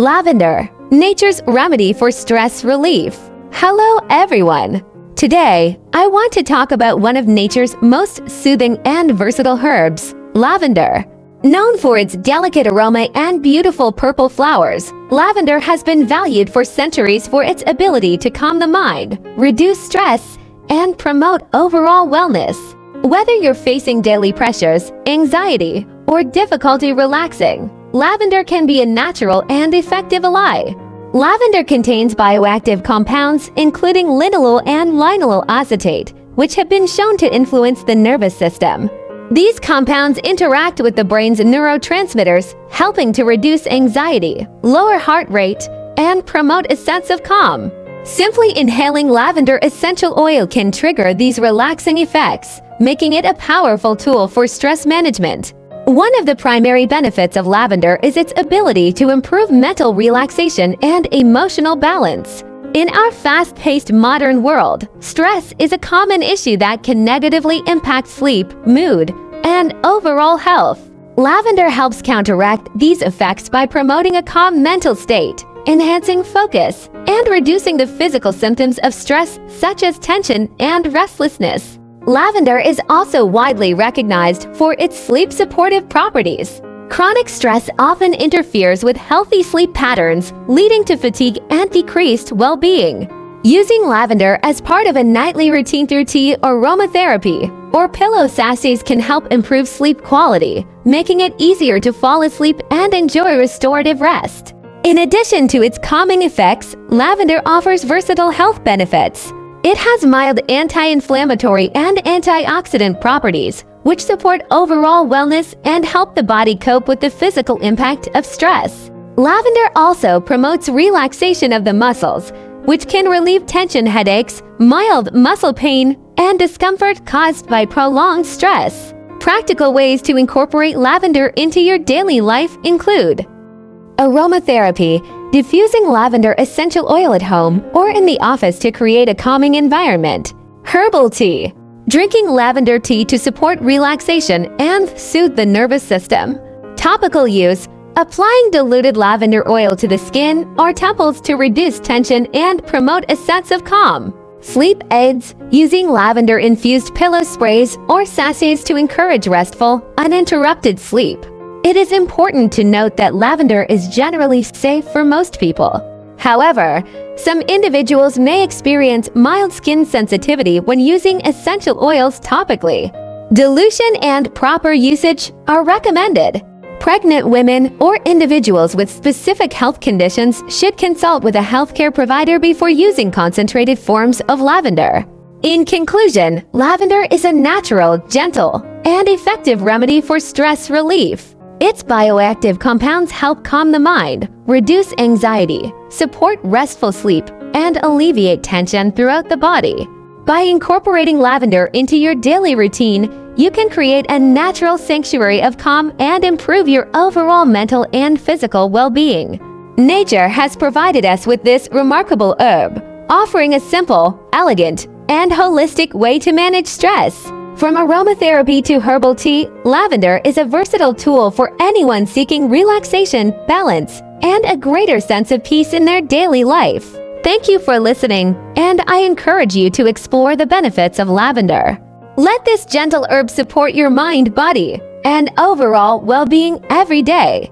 Lavender, nature's remedy for stress relief. Hello everyone! Today, I want to talk about one of nature's most soothing and versatile herbs, lavender. Known for its delicate aroma and beautiful purple flowers, lavender has been valued for centuries for its ability to calm the mind, reduce stress, and promote overall wellness. Whether you're facing daily pressures, anxiety, or difficulty relaxing, lavender can be a natural and effective ally. Lavender contains bioactive compounds including linalool and linalool acetate, which have been shown to influence the nervous system. These compounds interact with the brain's neurotransmitters, helping to reduce anxiety, lower heart rate, and promote a sense of calm. Simply inhaling lavender essential oil can trigger these relaxing effects, making it a powerful tool for stress management. One of the primary benefits of lavender is its ability to improve mental relaxation and emotional balance. In our fast-paced modern world, stress is a common issue that can negatively impact sleep, mood, and overall health. Lavender helps counteract these effects by promoting a calm mental state, enhancing focus, and reducing the physical symptoms of stress such as tension and restlessness. Lavender is also widely recognized for its sleep-supportive properties. Chronic stress often interferes with healthy sleep patterns, leading to fatigue and decreased well-being. Using lavender as part of a nightly routine through tea or aromatherapy or pillow sachets can help improve sleep quality, making it easier to fall asleep and enjoy restorative rest. In addition to its calming effects, lavender offers versatile health benefits. It has mild anti-inflammatory and antioxidant properties, which support overall wellness and help the body cope with the physical impact of stress. Lavender also promotes relaxation of the muscles, which can relieve tension, headaches, mild muscle pain, and discomfort caused by prolonged stress. Practical ways to incorporate lavender into your daily life include aromatherapy, diffusing lavender essential oil at home or in the office to create a calming environment. Herbal tea, drinking lavender tea to support relaxation and soothe the nervous system. Topical use, applying diluted lavender oil to the skin or temples to reduce tension and promote a sense of calm. Sleep aids, using lavender-infused pillow sprays or sachets to encourage restful, uninterrupted sleep. It is important to note that lavender is generally safe for most people. However, some individuals may experience mild skin sensitivity when using essential oils topically. Dilution and proper usage are recommended. Pregnant women or individuals with specific health conditions should consult with a healthcare provider before using concentrated forms of lavender. In conclusion, lavender is a natural, gentle, and effective remedy for stress relief. Its bioactive compounds help calm the mind, reduce anxiety, support restful sleep, and alleviate tension throughout the body. By incorporating lavender into your daily routine, you can create a natural sanctuary of calm and improve your overall mental and physical well-being. Nature has provided us with this remarkable herb, offering a simple, elegant, and holistic way to manage stress. From aromatherapy to herbal tea, lavender is a versatile tool for anyone seeking relaxation, balance, and a greater sense of peace in their daily life. Thank you for listening, and I encourage you to explore the benefits of lavender. Let this gentle herb support your mind, body, and overall well-being every day.